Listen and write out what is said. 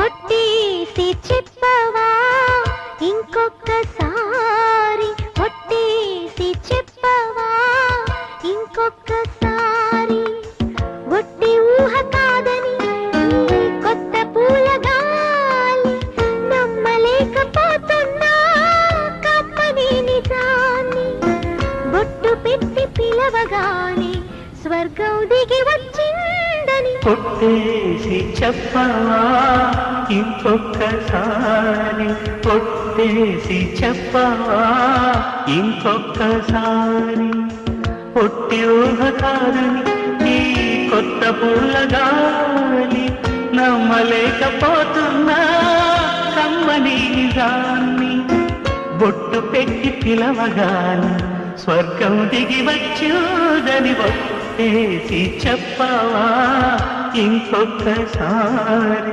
ఒట్టేసి చెప్పవా ఇంకొక్కసారి, ఒట్టేసి చెప్పవా ఇంకొక్కసారి. ఒట్టి ఊహ కాదని కొత్త పూల గాలి, నమ్మలేకపోతున్నా కమ్మని నిజాన్ని. బొట్టు పెట్టి పిలవగానే స్వర్గం దిగి వచ్చిందని. ఒట్టేసి చెప్పవా ఇంకొక్కసారి, ఒట్టేసి చెప్పవా ఇంకొక్కసారి. ఒట్టి ఊహ కాదని ఈ కొత్త పూల గాలి, నమ్మలేకపోతున్నా కమ్మని నిజాన్ని. బొట్టు పెట్టి పిలవగానే స్వర్గం దిగి వచ్చుదని. ఒట్టేసి చెప్పవా ఇంకొక్కసారి.